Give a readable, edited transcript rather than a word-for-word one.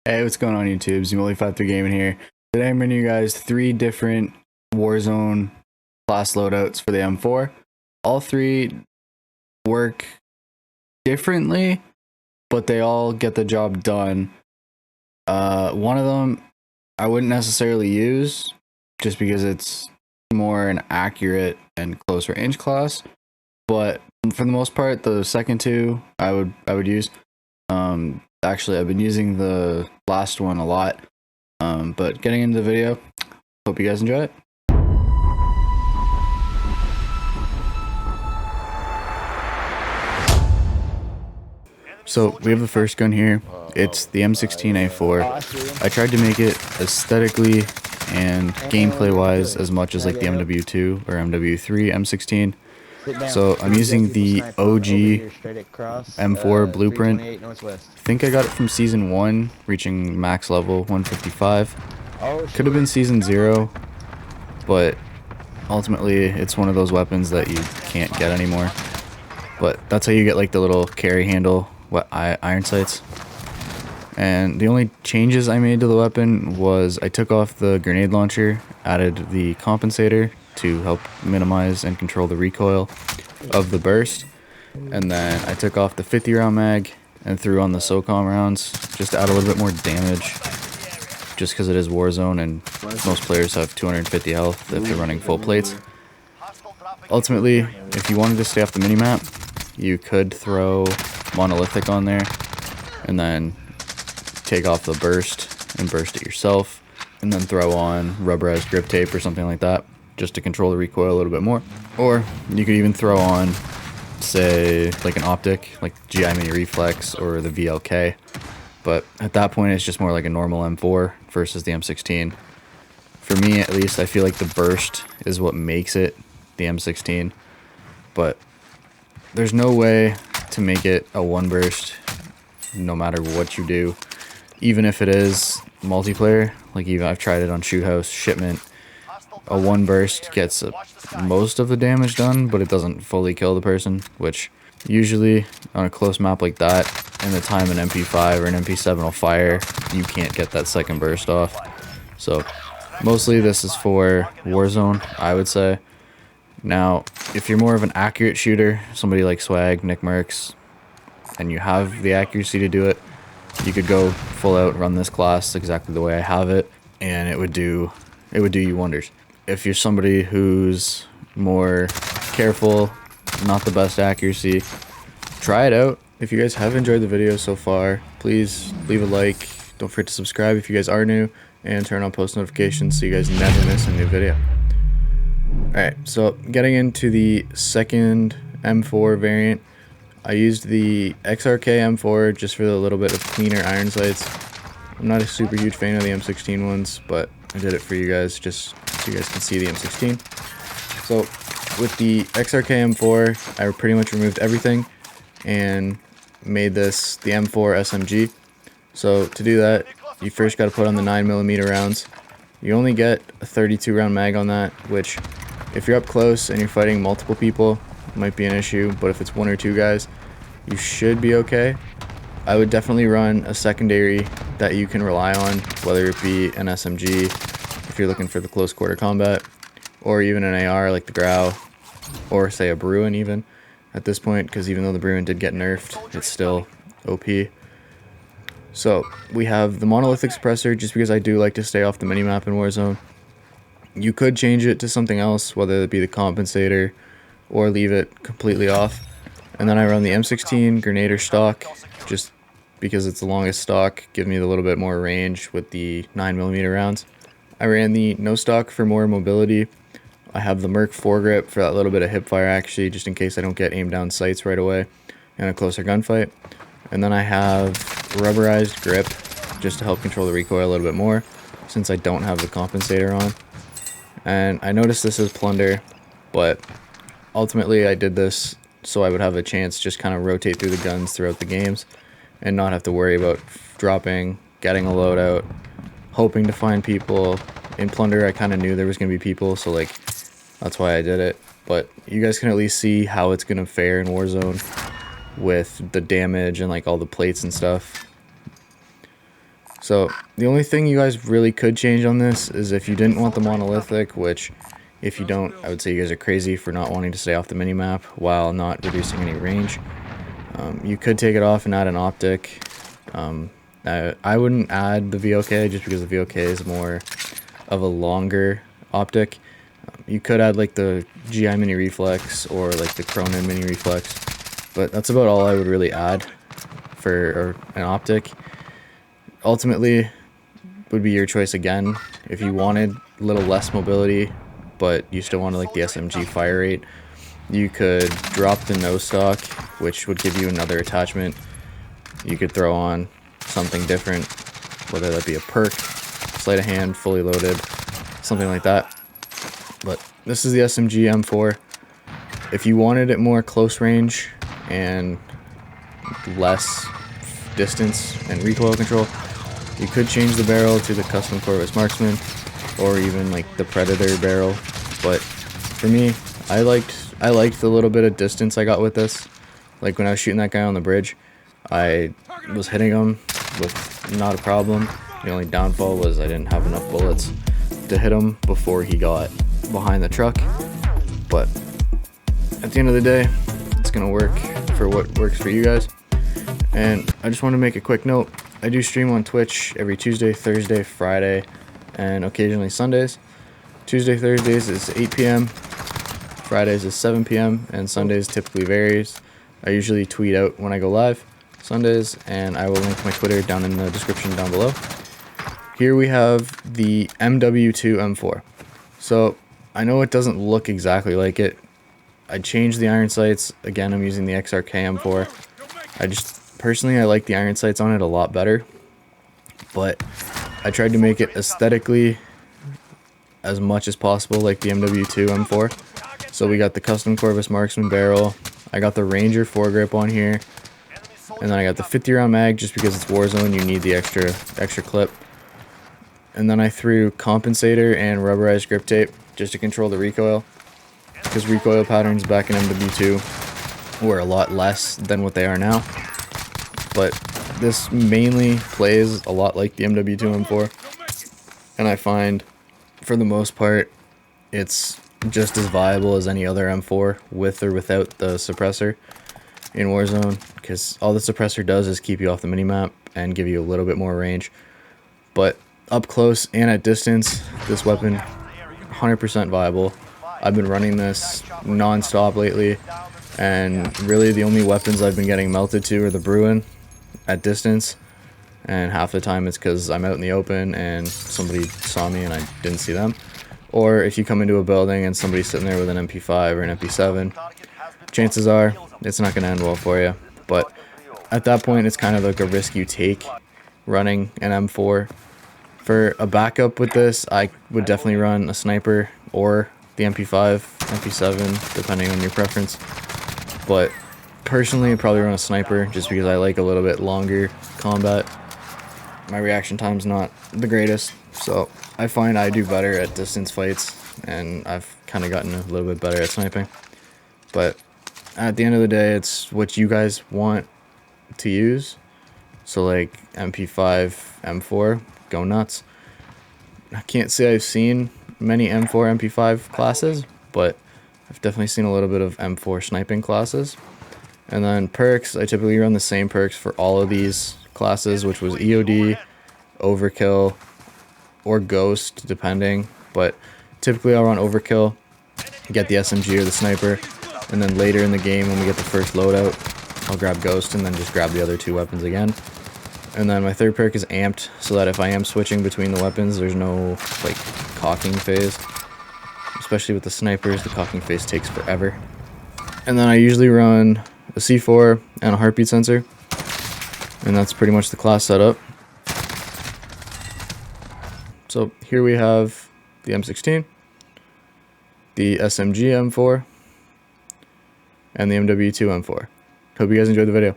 Hey, what's going on YouTube? Zimoli53 Gaming here. Today I'm bringing you guys 3 different Warzone class loadouts for the M4. All 3 work differently, but they all get the job done. One of them I wouldn't necessarily use just because it's more an accurate and close range class, but for the most part the second two I would use. Actually, I've been using the last one a lot, but getting into the video, hope you guys enjoy it. So we have the first gun here. It's the M16A4. I tried to make it aesthetically and gameplay wise as much as like the MW2 or MW3 M16. So I'm using the OG M4 blueprint. I think I got it from season 1, reaching max level 155. Could have been season 0, but ultimately it's one of those weapons that you can't get anymore. But that's how you get like the little carry handle iron sights. And the only changes I made to the weapon was I took off the grenade launcher, added the compensator to help minimize and control the recoil of the burst, and then I took off the 50 round mag and threw on the SOCOM rounds just to add a little bit more damage, just because it is Warzone and most players have 250 health if they're running full plates. Ultimately, if you wanted to stay off the minimap, you could throw monolithic on there and then take off the burst and burst it yourself, and then throw on rubberized grip tape or something like that just to control the recoil a little bit more. Or you could even throw on, say, like an optic, like GI Mini Reflex or the VLK. But at that point, it's just more like a normal M4 versus the M16. For me, at least, I feel like the burst is what makes it the M16. But there's no way to make it a one burst no matter what you do. Even if it is multiplayer, like even I've tried it on Shoot House, Shipment, a one burst gets most of the damage done, but it doesn't fully kill the person, which usually on a close map like that, in the time an MP5 or an MP7 will fire, you can't get that second burst off. So mostly this is for Warzone, I would say. Now, if you're more of an accurate shooter, somebody like Swag, Nick Mercs, and you have the accuracy to do it, you could go full out, run this class exactly the way I have it, and it would do you wonders. If you're somebody who's more careful, not the best accuracy, try it out. If you guys have enjoyed the video so far, please leave a like. Don't forget to subscribe if you guys are new, and turn on post notifications so you guys never miss a new video. Alright, so getting into the second M4 variant, I used the XRK M4 just for the little bit of cleaner iron sights. I'm not a super huge fan of the M16 ones, but I did it for you guys just so you guys can see the M16. So with the XRK M4, I pretty much removed everything and made this the M4 SMG. So to do that, you first got to put on the 9mm rounds. You only get a 32 round mag on that, which if you're up close and you're fighting multiple people, might be an issue, but if it's 1 or 2 guys, you should be okay. I would definitely run a secondary that you can rely on, whether it be an SMG if you're looking for the close quarter combat, or even an AR like the Grau, or say a Bruin even at this point, because even though the Bruin did get nerfed, it's still OP. So we have the monolithic suppressor, just because I do like to stay off the minimap in Warzone. You could change it to something else, whether it be the compensator or leave it completely off. And then I run the M16 Grenader stock, just because it's the longest stock, give me a little bit more range with the 9mm rounds. I ran the no stock for more mobility. I have the Merc foregrip for that little bit of hip fire actually, just in case I don't get aimed down sights right away in a closer gunfight. And then I have rubberized grip just to help control the recoil a little bit more, since I don't have the compensator on. And I noticed this is plunder, but ultimately I did this so I would have a chance to just kind of rotate through the guns throughout the games and not have to worry about dropping, getting a loadout, hoping to find people. In plunder I kind of knew there was going to be people, so like that's why I did it. But you guys can at least see how it's going to fare in Warzone with the damage and like all the plates and stuff. So So the only thing you guys really could change on this is if you didn't want the monolithic, which if you don't, I would say you guys are crazy for not wanting to stay off the minimap while not reducing any range. You could take it off and add an optic. I wouldn't add the VOK just because the VOK is more of a longer optic. You could add like the GI mini reflex or like the Cronin mini reflex, but that's about all I would really add for an optic. Ultimately, would be your choice again. If you wanted a little less mobility, but you still wanted like the SMG fire rate, you could drop the no stock, which would give you another attachment. You could throw on something different, whether that be a perk, sleight of hand, fully loaded, something like that. But this is the SMG M4. If you wanted it more close range and less distance and recoil control, you could change the barrel to the custom Corvus Marksman or even like the Predator barrel. But for me, I liked the little bit of distance I got with this. Like when I was shooting that guy on the bridge, I was hitting him with not a problem. The only downfall was I didn't have enough bullets to hit him before he got behind the truck. But at the end of the day, it's gonna work for what works for you guys. And I just want to make a quick note. I do stream on Twitch every Tuesday, Thursday, Friday, and occasionally Sundays. Tuesday, Thursdays is 8 p.m. Fridays is 7 p.m. and Sundays typically varies. I usually tweet out when I go live Sundays, and I will link my Twitter down in the description down below. Here we have the MW2 M4. So I know it doesn't look exactly like it. I changed the iron sights. Again, I'm using the XRK M4. I like the iron sights on it a lot better, but I tried to make it aesthetically as much as possible like the MW2 M4. So we got the custom Corvus Marksman barrel. I got the Ranger foregrip on here, and then I got the 50 round mag just because it's Warzone. You need the extra clip. And then I threw compensator and rubberized grip tape just to control the recoil, because recoil patterns back in MW2 were a lot less than what they are now. But this mainly plays a lot like the MW2 M4, and I find for the most part it's just as viable as any other M4 with or without the suppressor in Warzone, because all the suppressor does is keep you off the minimap and give you a little bit more range. But up close and at distance, this weapon 100% viable. I've been running this non-stop lately, and really the only weapons I've been getting melted to are the Bruin at distance, and half the time it's because I'm out in the open and somebody saw me and I didn't see them. Or if you come into a building and somebody's sitting there with an MP5 or an MP7, chances are it's not going to end well for you. But at that point, it's kind of like a risk you take running an M4. For a backup with this, I would definitely run a sniper or the MP5, MP7, depending on your preference. But personally, I'd probably run a sniper just because I like a little bit longer combat. My reaction time's not the greatest, so I find I do better at distance fights, and I've kind of gotten a little bit better at sniping. But at the end of the day, it's what you guys want to use. So like MP5, M4, go nuts. I can't say I've seen many M4, MP5 classes, but I've definitely seen a little bit of M4 sniping classes. And then perks, I typically run the same perks for all of these classes, which was EOD, Overkill, or Ghost, depending. But typically I'll run Overkill, get the SMG or the Sniper, and then later in the game when we get the first loadout, I'll grab Ghost and then just grab the other two weapons again. And then my third perk is Amped, so that if I am switching between the weapons, there's no like cocking phase. Especially with the snipers, the cocking phase takes forever. And then I usually run a C4 and a heartbeat sensor, and that's pretty much the class setup. So here we have the M16, the SMG M4, and the MW2 M4. Hope you guys enjoyed the video.